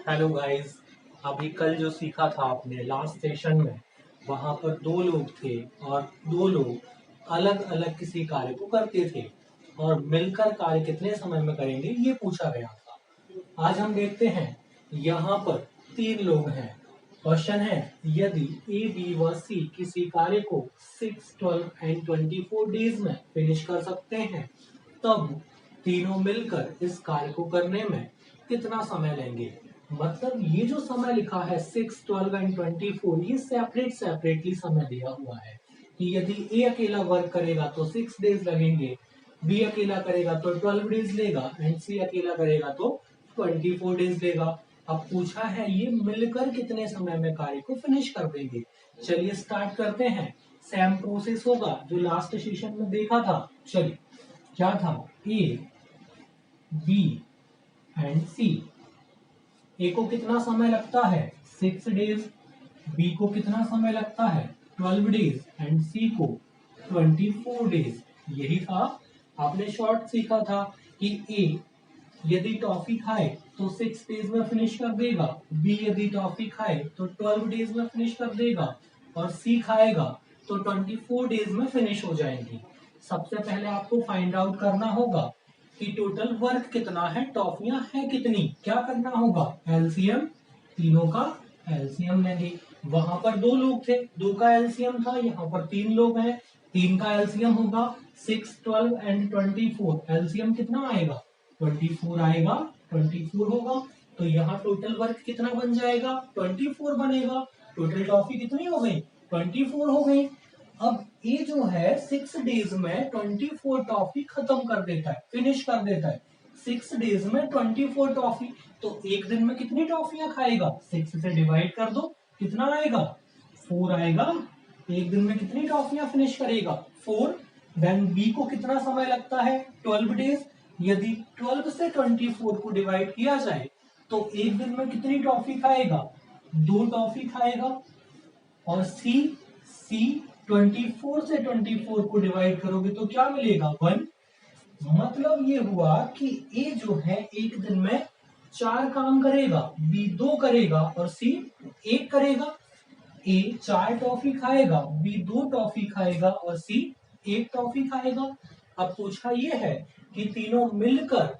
Hello guys. अभी कल जो सीखा था आपने लास्ट सेशन में, वहां पर दो लोग थे और दो लोग अलग अलग किसी कार्य को करते थे और मिलकर कार्य कितने समय में करेंगे ये पूछा गया था। आज हम देखते हैं, यहाँ पर तीन लोग हैं। क्वेश्चन है, यदि ए बी व सी किसी कार्य को 6, 12 एंड 24 डेज में फिनिश कर सकते हैं, तब तीनों मिलकर इस कार्य को करने में कितना समय लेंगे। मतलब ये जो समय लिखा है 6, 12 एंड 24, ये सेपरेटली समय दिया हुआ है कि यदि ए अकेला वर्क करेगा तो 6 डेज लगेंगे, बी अकेला करेगा तो 12 डेज लेगा एंड सी अकेला करेगा तो 24 डेज लेगा। अब पूछा है ये मिलकर कितने समय में कार्य को फिनिश कर देंगे। चलिए स्टार्ट करते हैं। सेम प्रोसेस होगा जो लास्ट सेशन में देखा था। चलिए, क्या था, ए बी एंड सी। ए को कितना समय लगता है 6 डेज, बी को कितना समय लगता है 12 डेज एंड सी को 24 डेज। यही था, आपने शॉर्ट सीखा था कि ए यदि टॉफी खाए तो 6 डेज में फिनिश कर देगा, बी यदि टॉफी खाए तो 12 डेज में फिनिश कर देगा और सी खाएगा तो 24 डेज में फिनिश हो जाएंगी। सबसे पहले आपको फाइंड आउट करना होगा कि टोटल वर्क कितना है, टॉफियां हैं कितनी। क्या करना होगा, एलसीएम, तीनों का एलसीएम लेंगे। वहां पर दो लोग थे, दो का एलसीएम था, यहाँ पर तीन लोग हैं, तीन का एलसीएम होगा 6, 12 एंड 24। एलसीएम कितना आएगा 24 आएगा, 24 होगा तो यहाँ टोटल वर्क कितना बन जाएगा 24 बनेगा। टोटल टॉफी कितनी हो गई 24 हो गई। अब ये जो है 6 डेज में 24 टॉफी खत्म कर देता है, फिनिश कर देता है। 6 डेज में 24 टॉफी, तो एक दिन में कितनी टॉफियां खाएगा, 6 से डिवाइड कर दो, कितना आएगा 4 आएगा। एक दिन में कितनी टॉफियां फिनिश करेगा 4। देन बी को कितना समय लगता है 12 डेज। यदि 12 से 24 को डिवाइड किया जाए तो एक दिन में कितनी टॉफी खाएगा, 2 टॉफी खाएगा। और सी 24 से 24 को डिवाइड करोगे तो क्या मिलेगा 1। मतलब ये हुआ कि ए जो है एक दिन में 4 काम करेगा, बी 2 करेगा और सी 1 करेगा। ए 4 टॉफी खाएगा, बी 2 टॉफी खाएगा और सी 1 टॉफी खाएगा। अब पूछा ये है कि तीनों मिलकर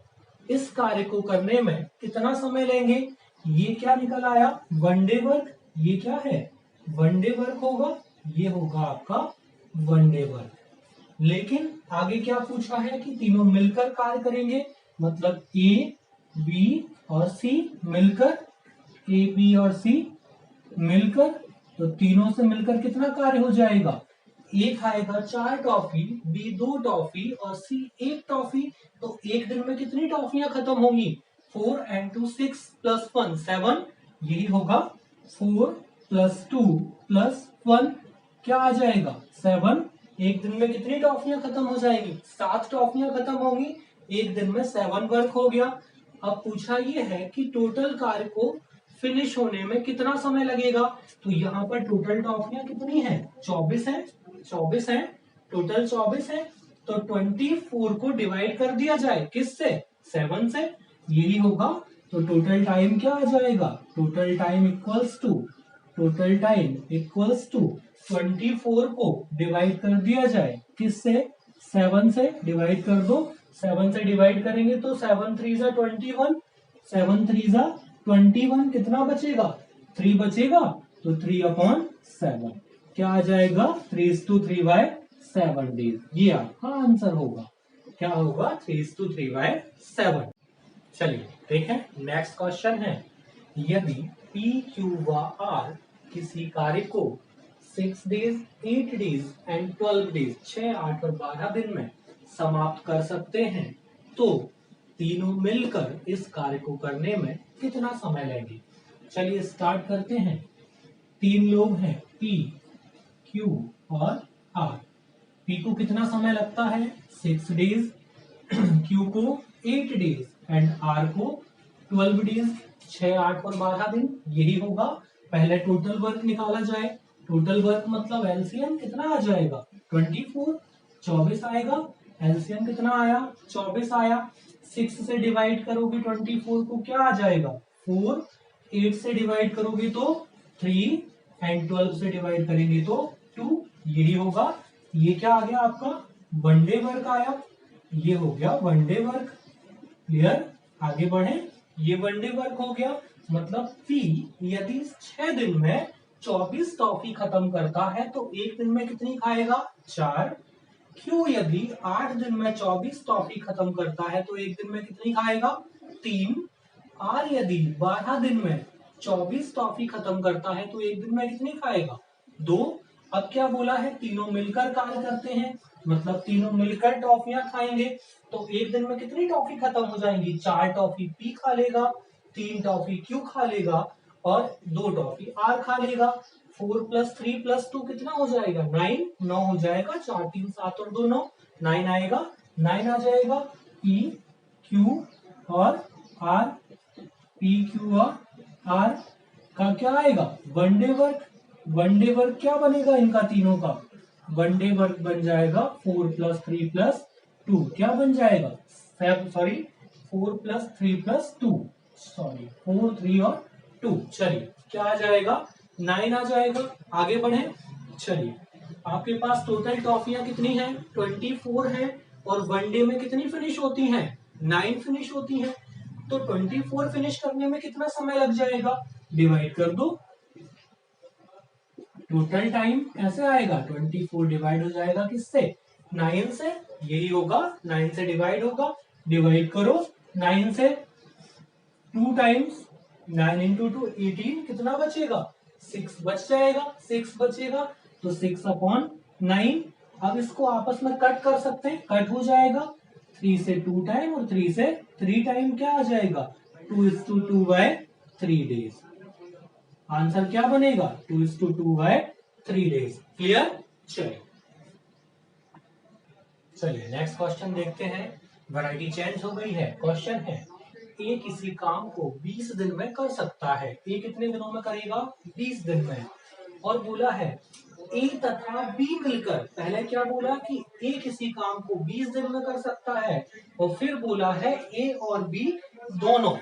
इस कार्य को करने में कितना समय लेंगे। ये क्या निकल आया, वन डे वर्क। ये क्या है, वन डे वर्क होगा, ये होगा आपका वन डे वर्क। लेकिन आगे क्या पूछा है कि तीनों मिलकर कार्य करेंगे, मतलब ए बी और सी मिलकर, ए बी और सी मिलकर, तो तीनों से मिलकर कितना कार्य हो जाएगा, ए खाएगा 4 टॉफी, बी 2 टॉफी और सी 1 टॉफी। तो एक दिन में कितनी टॉफियां खत्म होंगी 4 एंड 2 6 प्लस 1 7। यही होगा 4 प्लस 2 प्लस 1 क्या आ जाएगा 7। एक दिन में कितनी टॉफियां खत्म हो जाएंगी, 7 टॉफियां खत्म होंगी। एक दिन में 7 वर्क हो गया। अब पूछा ये है कि टोटल कार्य को फिनिश होने में कितना समय लगेगा। तो यहाँ पर टोटल टॉफियां कितनी है 24 है, 24 है, टोटल 24 है। तो 24 को डिवाइड कर दिया जाए किससे 7 से, यही होगा। तो टोटल टाइम क्या आ जाएगा, total time equals to, total time equals to 24 को डिवाइड कर दिया जाए किससे 7 से, डिवाइड कर दो। 7 से डिवाइड करेंगे तो 7 3 जा 21, 7 3 जा 21, कितना बचेगा 3 बचेगा, तो 3/7 क्या आ जाएगा 3:3/7 डेज। ये आपका आंसर होगा, क्या होगा 3:3/7। चलिए देखें नेक्स्ट क्वेश्चन है, यदि P, Q व R किसी कार्य को 6 डेज, 8 डेज एंड 12 डेज 6, 8 और 12 दिन में समाप्त कर सकते हैं, तो तीनों मिलकर इस कार्य को करने में कितना समय लेंगे। चलिए स्टार्ट करते हैं। तीन लोग हैं P, Q और R। P को कितना समय लगता है 6 डेज, Q को 8 डेज एंड R को 12 डेज, 6, 8 और 12 दिन। यही होगा। पहले टोटल वर्क निकाला जाए, टोटल वर्क मतलब एलसीएम कितना आ जाएगा 24, 24 आएगा। एलसीएम कितना आया 24 आया। 6 से डिवाइड करोगे 24 को क्या आ जाएगा 4। 8 से डिवाइड करोगे तो 3 एंड 12 से डिवाइड करेंगे तो 2, यही होगा। ये क्या आ गया आपका वनडे वर्क आया, ये हो गया वनडे वर्क। क्लियर, आगे बढ़े। ये वनडे वर्क हो गया, मतलब पी यदि 6 दिन में 24 टॉफी खत्म करता है तो एक दिन में कितनी खाएगा 4। क्यू यदि 8 दिन में 24 टॉफी खत्म करता है तो एक दिन में कितनी खाएगा 3। आर यदि 12 दिन में 24 टॉफी खत्म करता है तो एक दिन में कितनी खाएगा 2। अब क्या बोला है, तीनों मिलकर कार्य करते हैं, मतलब तीनों मिलकर टॉफियां खाएंगे तो एक दिन में कितनी टॉफी खत्म हो जाएंगी 4 टॉफी पी खा लेगा, 3 टॉफी क्यू खा लेगा और 2 टॉफी आर खा लेगा। 4 + 3 + 2 कितना हो जाएगा 9, 9 हो जाएगा, 4 3 7 और 2 9, 9 आएगा। 9 आ जाएगा पी क्यू और आर, पी क्यू और आर का क्या आएगा वनडे वर्क। वनडे वर्क क्या बनेगा इनका तीनों का, वनडे वर्क बन जाएगा 4 + 3 + 2, क्या बन जाएगा 4 + 3 + 2, 4 3 और 2। चलिए क्या आ जाएगा 9 आ जाएगा। आगे बढ़े, चलिए आपके पास टोटल टॉफियां कितनी हैं 24 हैं और वनडे में कितनी फिनिश होती हैं 9 फिनिश होती हैं। तो 24 फिनिश करने में कितना समय लग जाएगा, डिवाइड कर दो। टोटल टाइम कैसे आएगा 24 डिवाइड हो जाएगा किससे 9 से, यही होगा 9 से डिवाइड होगा। डिवाइड करो 9 से, 2 टाइम्स 9 × 2 18, कितना बचेगा 6 बच जाएगा, 6 बचेगा तो 6/9। अब इसको आपस में कट कर सकते हैं, कट हो जाएगा 3 से 2 टाइम और 3 से 3 टाइम, क्या आ जाएगा 2:2/3 डेज। आंसर क्या बनेगा 2:2/3 डेज। क्लियर। चलिए नेक्स्ट क्वेश्चन देखते हैं। वैरायटी चेंज हो गई है। क्वेश्चन है ए किसी काम को 20 दिन में कर सकता है। ए कितने दिनों में करेगा 20 दिन में। और बोला है ए तथा बी मिलकर, पहले क्या बोला कि ए किसी काम को 20 दिन में कर सकता है और फिर बोला है ए और बी दोनों।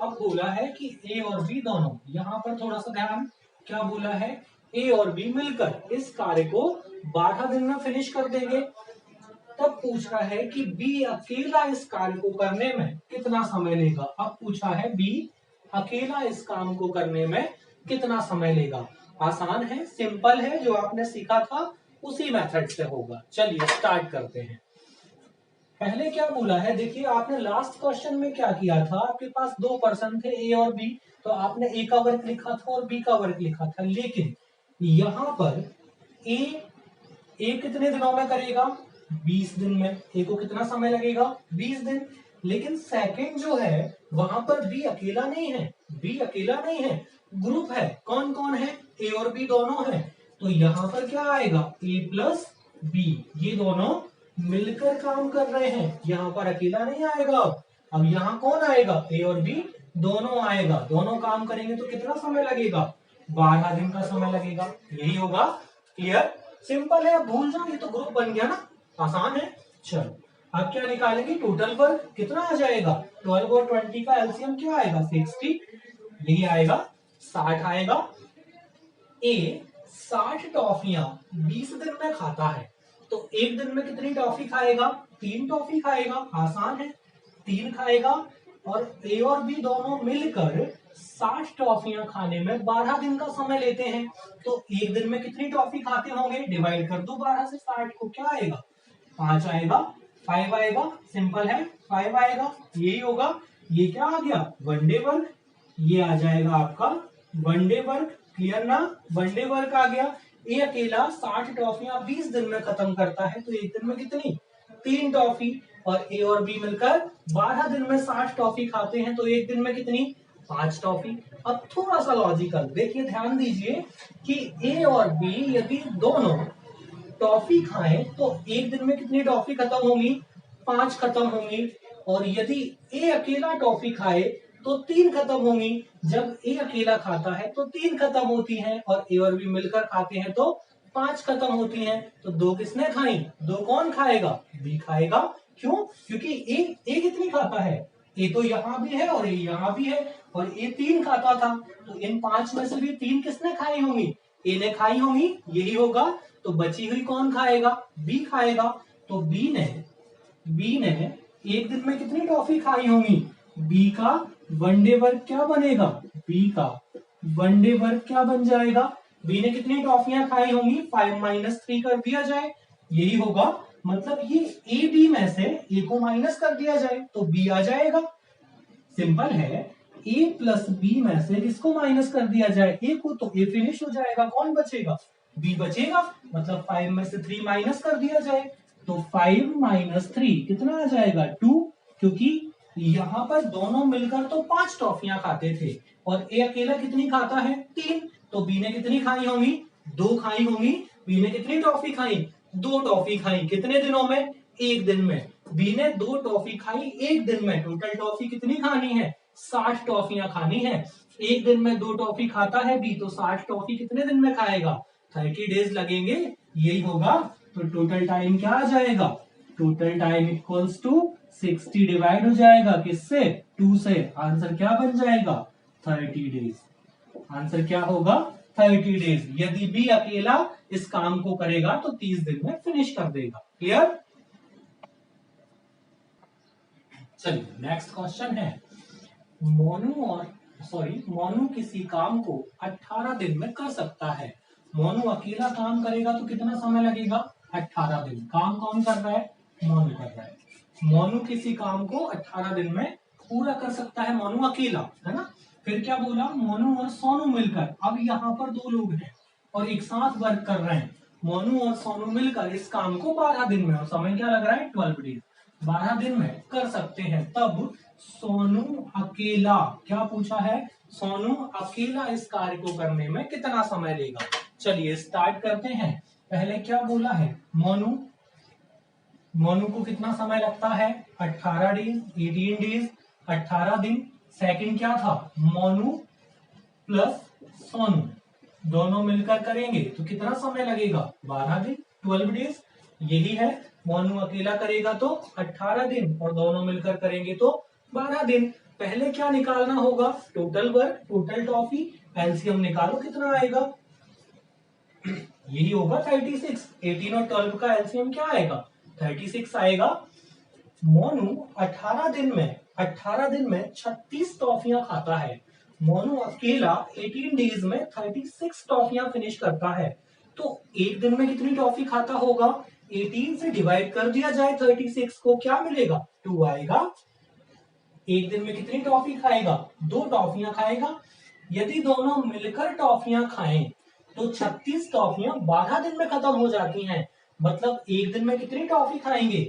अब बोला है कि ए और बी दोनों, यहाँ पर थोड़ा सा ध्यान, क्या बोला है ए और बी मिलकर इस कार्य को 12 दिन में फिनिश कर देंगे। तब पूछा है कि बी अकेला इस कार्य को करने में कितना समय लेगा। अब पूछा है बी अकेला इस काम को करने में कितना समय लेगा। आसान है, सिंपल है, जो आपने सीखा था उसी मेथड से होगा। चलिए स्टार्ट करते हैं। पहले क्या बोला है, देखिए आपने लास्ट क्वेश्चन में क्या किया था, आपके पास 2 पर्सन थे ए और बी, तो आपने ए का वर्क लिखा था और बी का वर्क लिखा था। लेकिन यहाँ पर ए कितने दिनों में करेगा 20 दिन में। ए को कितना समय लगेगा 20 दिन। लेकिन सेकंड जो है वहां पर बी अकेला नहीं है, बी अकेला नहीं है, ग्रुप है। कौन कौन है, ए और बी दोनों है। तो यहाँ पर क्या आएगा ए प्लस बी, ये दोनों मिलकर काम कर रहे हैं, यहाँ पर अकेला नहीं आएगा। अब यहाँ कौन आएगा, ए और बी दोनों आएगा, दोनों काम करेंगे तो कितना समय लगेगा 12 दिन का समय लगेगा, यही होगा। क्लियर, सिंपल है, अब भूल जाओ, ये तो ग्रुप बन गया ना, आसान है। चलो अब क्या निकालेंगे, टोटल वर्क कितना आ जाएगा 12 और 20 का एलसीएम क्या आएगा 60, यही आएगा 60 आएगा। ए 60 टॉफियां 20 दिन में खाता है तो एक दिन में कितनी टॉफी खाएगा 3 टॉफी खाएगा, आसान है, 3 खाएगा। और ए और बी दोनों मिलकर 60 टॉफियां खाने में 12 दिन का समय लेते हैं, तो एक दिन में कितनी टॉफी खाते होंगे, डिवाइड कर दो 12 से 60 को, क्या आएगा 5 आएगा, 5 आएगा, सिंपल है 5 आएगा, यही होगा। ये क्या आ गया वनडे वर्क, ये आ जाएगा आपका वनडे वर्क। क्लियर ना, वनडे वर्क आ गया। ए अकेला 60 टॉफियां 20 दिन में खत्म करता है तो एक दिन में कितनी 3 टॉफी, और ए और बी मिलकर 12 दिन में 60 टॉफी खाते हैं तो एक दिन में कितनी 5 टॉफी। अब थोड़ा सा लॉजिकल देखिए, ध्यान दीजिए कि ए और बी यदि दोनों टॉफी खाएं तो एक दिन में कितनी टॉफी खत्म होंगी 5 खत्म होंगी, और यदि ए अकेला टॉफी खाए तो 3 खत्म होंगी। जब ए अकेला खाता है तो 3 खत्म होती हैं और ए और बी मिलकर खाते हैं तो 5 खत्म होती हैं। तो 2 किसने खाई, 2 कौन खाएगा, बी खाएगा। क्यों, क्योंकि ए कितनी खाता है, ए तो यहाँ भी है और ए यहाँ भी है, और ए 3 खाता था, तो इन 5 में से भी 3 किसने खाई होंगी? ए ने खाई होंगी, यही होगा। तो बची हुई कौन खाएगा? बी खाएगा। तो बी ने एक दिन में कितनी टॉफी खाई होंगी? बी का वनडे वर्क क्या बनेगा? बी का वनडे वर्क क्या बन जाएगा? बी ने कितनी टॉफियां खाई होंगी? 5 - 3 कर दिया जाए, यही होगा। मतलब ये ए बी में से ए को माइनस कर दिया जाए तो बी आ जाएगा। सिंपल है। ए प्लस बी में से किसको माइनस कर दिया जाए? ए को, तो ए फिनिश हो जाएगा। कौन बचेगा? बी बचेगा। मतलब 5 में से 3 माइनस कर दिया जाए तो 5 - 3 कितना आ जाएगा? 2। क्योंकि यहाँ पर दोनों मिलकर तो 5 टॉफियां खाते थे और ए अकेला कितनी खाता है? 3। तो बी ने कितनी खाई होंगी? 2 खाई होंगी। बी ने कितनी टॉफी खाई? 2 टॉफी खाई। कितने दिनों में? एक दिन में। बी ने 2 टॉफी खाई एक दिन में। टोटल टॉफी कितनी खानी है? 60 टॉफियां खानी है। एक दिन में 2 टॉफी खाता है बी, तो 60 टॉफी कितने दिन में खाएगा? 30 डेज लगेंगे, यही होगा। तो टोटल टाइम क्या आ जाएगा? Total time equals to 60 divide हो जाएगा किससे? 2 से। आंसर क्या बन जाएगा? 30 डेज। आंसर क्या होगा? 30 डेज। यदि बी अकेला इस काम को करेगा तो 30 दिन में फिनिश कर देगा। क्लियर? चलिए नेक्स्ट क्वेश्चन है। मोनू किसी काम को 18 दिन में कर सकता है। मोनू अकेला काम करेगा तो कितना समय लगेगा? 18 दिन। काम कौन कर रहा है? मोनू कर रहा है। मोनू किसी काम को 18 दिन में पूरा कर सकता है, मोनू अकेला, है ना। फिर क्या बोला? मोनू और सोनू मिलकर, अब यहाँ पर 2 लोग हैं और एक साथ वर्क कर रहे हैं। मोनू और सोनू मिलकर इस काम को 12 दिन में, और समय क्या लग रहा है? 12 डेज, 12 दिन में कर सकते हैं। तब सोनू अकेला, क्या पूछा है? सोनू अकेला इस कार्य को करने में कितना समय लेगा? चलिए स्टार्ट करते हैं। पहले क्या बोला है? मोनू को कितना समय लगता है? 18 डेज, 18 डेज, 18 दिन। सेकंड क्या था? मोनू प्लस सोनू दोनों मिलकर करेंगे तो कितना समय लगेगा? 12 दिन, 12 डेज। यही है। मोनू अकेला करेगा तो 18 दिन और दोनों मिलकर करेंगे तो 12 दिन। पहले क्या निकालना होगा? Total work, total toffee. LCM निकालो, कितना आएगा? यही होगा 36। 18 और 12 का एलसीएम क्या आएगा? 36 आएगा। मोनू 18 दिन में 36 टॉफियां खाता है। मोनू अकेला 18 डेज में 36 टॉफियां फिनिश करता है। तो एक दिन में कितनी टॉफी खाता होगा? 18 से डिवाइड कर दिया जाए 36 को, क्या मिलेगा? 2 आएगा। एक दिन में कितनी टॉफी खाएगा? 2 टॉफियां खाएगा। यदि दोनों मिलकर टॉफियां खाएं तो 36 टॉफियां 12 दिन में खत्म हो जाती हैं। मतलब एक दिन में कितनी टॉफी खाएंगे?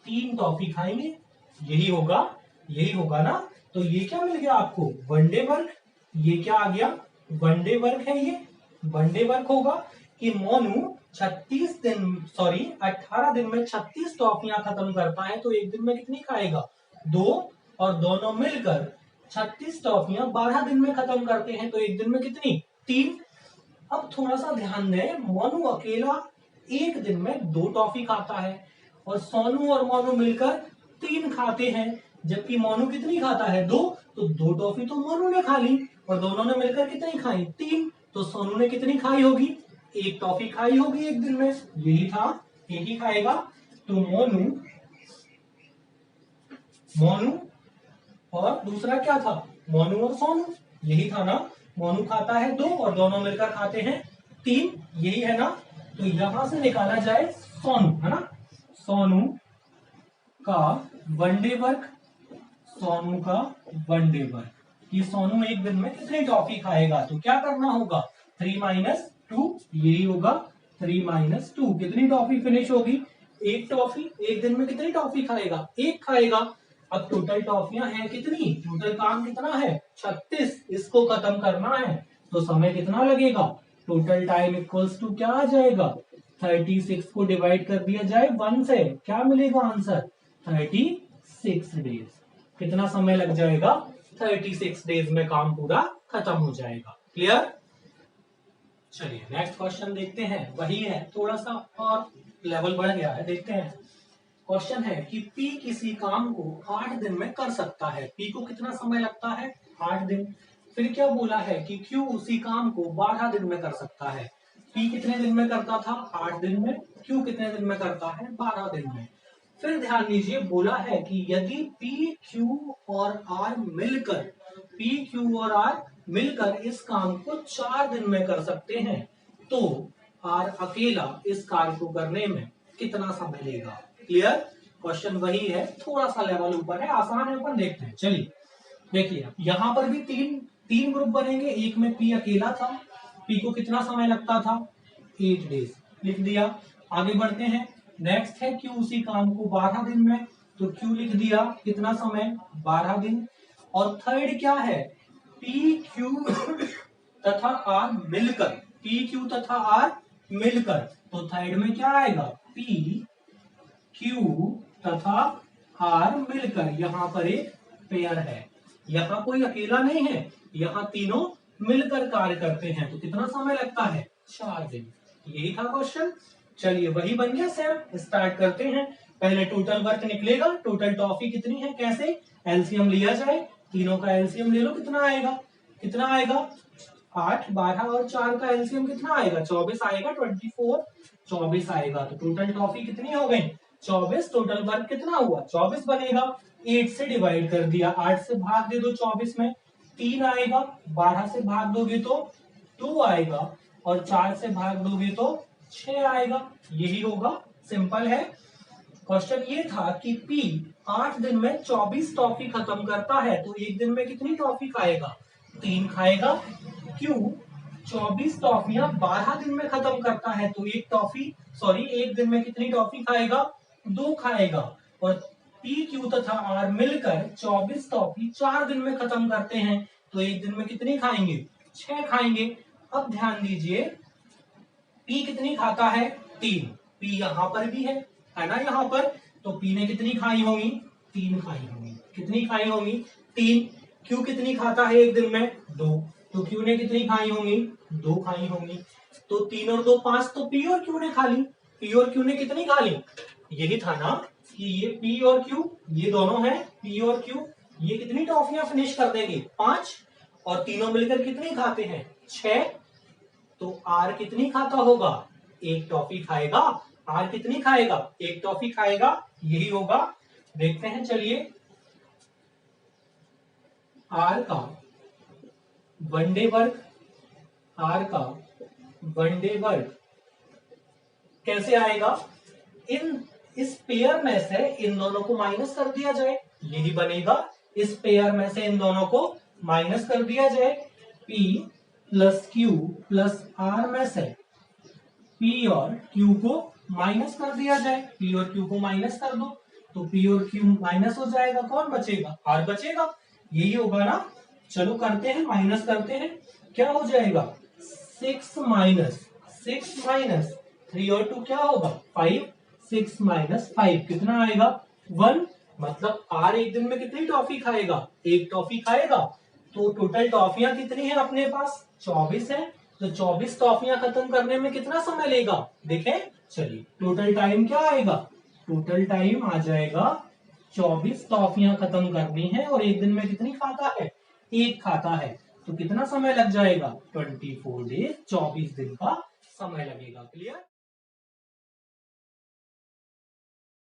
3 टॉफी खाएंगे। यही होगा ना। तो ये क्या मिल गया आपको? One day work. ये क्या आ गया? वनडे वर्क है। ये वनडे वर्क होगा कि मोनू 18 दिन में 36 टॉफियां खत्म करता है, तो एक दिन में कितनी खाएगा? 2। और दोनों मिलकर 36 टॉफियां 12 दिन में खत्म करते हैं, तो एक दिन में कितनी? 3। अब थोड़ा सा ध्यान दें, मोनू अकेला एक दिन में 2 टॉफी खाता है और सोनू और मोनू मिलकर 3 खाते हैं। जबकि मोनू कितनी खाता है? 2। तो 2 टॉफी तो मोनू ने खा ली और दोनों ने मिलकर कितनी खाई? 3। तो सोनू ने कितनी खाई होगी? 1 टॉफी खाई होगी एक दिन में। यही था, एक ही खाएगा। तो मोनू और दूसरा क्या था? मोनू और सोनू, यही था ना। मोनू खाता है 2 और दोनों मिलकर खाते हैं 3, यही है ना। तो यहां से निकाला जाए सोनू, है ना। सोनू का वनडे वर्क, सोनू का वनडे वर्क, कि सोनू एक दिन में कितनी टॉफी खाएगा। तो क्या करना होगा? 3 - 2, यही होगा। 3 - 2 कितनी टॉफी फिनिश होगी? 1 टॉफी। एक दिन में कितनी टॉफी खाएगा? 1 खाएगा। अब टोटल टॉफियां हैं कितनी? टोटल काम कितना है? 36। इसको खत्म करना है तो समय कितना लगेगा? टोटल टाइम इक्वल्स टू क्या आ जाएगा? 36 को डिवाइड कर दिया जाए 1 से, क्या मिलेगा आंसर? 36 डेज। कितना समय लग जाएगा? 36 डेज में काम पूरा खत्म हो जाएगा। क्लियर? चलिए नेक्स्ट क्वेश्चन देखते हैं। वही है, थोड़ा सा और लेवल बढ़ गया है। देखते हैं। क्वेश्चन है कि P किसी काम को 8 दिन में कर सकता है। P को कितना समय लगता है? 8 दिन। फिर क्या बोला है कि Q उसी काम को 12 दिन में कर सकता है। P कितने दिन में करता था? 8 दिन में। Q कितने दिन में करता है? 12 दिन में। फिर ध्यान दीजिए, बोला है कि यदि P, Q और R मिलकर इस काम को 4 दिन में कर सकते हैं, तो R अकेला इस कार्य को करने में कितना समय लेगा? क्लियर? क्वेश्चन वही है, थोड़ा सा लेवल ऊपर है, आसान है, अपन देखते हैं। चलिए देखिए, यहां पर भी तीन ग्रुप बनेंगे। एक में P अकेला था। P को कितना समय लगता था? 8 डेज। लिख दिया। आगे बढ़ते हैं। नेक्स्ट है Q उसी काम को 12 दिन में, तो Q लिख दिया। कितना समय? 12 दिन। और थर्ड क्या है? P, Q तथा R मिलकर, P, Q तथा R मिलकर, तो थर्ड में क्या आएगा? P, Q तथा R मिलकर। यहां पर एक पेयर है, यहाँ कोई अकेला नहीं है, यहाँ तीनों मिलकर कार्य करते हैं, तो कितना समय लगता है? 4 दिन। यही था क्वेश्चन। चलिए वही बन गया सेम। स्टार्ट करते हैं। पहले टोटल वर्क निकलेगा। टोटल टॉफी कितनी है? कैसे? एलसीएम लिया जाए, तीनों का एलसीएम ले लो। कितना आएगा? 8, 12 और 4 का एलसीएम कितना आएगा? 24 आएगा। 24, 24 आएगा। तो टोटल टॉफी कितनी हो गई? 24। टोटल वर्क कितना हुआ? 24 बनेगा। 8 से डिवाइड कर दिया, 8 से भाग दे दो 24 में, 3 आएगा। 12 से भाग दोगे तो 2 आएगा, और 4 से भाग दोगे तो 6 आएगा। यही होगा। सिंपल है। क्वेश्चन ये था कि P 8 दिन में 24 टॉफी खत्म करता है, तो एक दिन में कितनी टॉफी खाएगा? 3 खाएगा। Q 24 टॉफियां 12 दिन में खत्म करता है, तो एक दिन में कितनी टॉफी खाएगा? 2 खाएगा। और P, Q तथा R मिलकर 24 टॉफी 4 दिन में खत्म करते हैं, तो एक दिन में कितनी खाएंगे? 6 खाएंगे। अब ध्यान दीजिए, P कितनी खाता है? 3। P यहाँ पर भी है ना, यहाँ पर। तो P ने कितनी खाई होंगी? 3 खाई होंगी। कितनी खाई होंगी? 3। Q कितनी खाता है एक दिन में? 2। तो Q ने कितनी खाई होंगी? 2 खाई होंगी। तो 3 और 2 5, तो P और Q ने खा ली। P और Q ने कितनी खा ली? यही था ना कि ये P और Q, ये दोनों है P और Q, ये कितनी टॉफियां फिनिश कर देंगे? 5। और तीनों मिलकर कितनी खाते हैं? 6। तो R कितनी खाता होगा? 1 टॉफी खाएगा। R कितनी खाएगा? 1 टॉफी खाएगा। यही होगा। देखते हैं। चलिए, R का वनडे वर्क, कैसे आएगा? इस पेयर में से इन दोनों को माइनस कर दिया जाए, यही बनेगा। इस पेयर में से इन दोनों को माइनस कर दिया जाए। P plus Q plus R में से P और Q को माइनस कर दिया जाए। P और Q को माइनस कर दो, तो P और Q माइनस हो जाएगा। कौन बचेगा? R बचेगा। यही होगा ना। चलो करते हैं, माइनस करते हैं। क्या हो जाएगा? 6 माइनस 3 और 2 क्या होगा? 5। 6 माइनस 5 कितना आएगा? 1। मतलब R एक दिन में कितनी टॉफी खाएगा? 1 टॉफी खाएगा। तो टोटल टॉफियां कितनी है अपने पास? 24 है। तो 24 टॉफियां खत्म करने में कितना समय लेगा? देखें। चलिए, टोटल टाइम क्या आएगा? टोटल टाइम आ जाएगा, 24 टॉफियां खत्म करनी है, और एक दिन में कितनी खाता है? 1 खाता है। तो कितना समय लग जाएगा? 24 डेज, 24 दिन का समय लगेगा। क्लियर?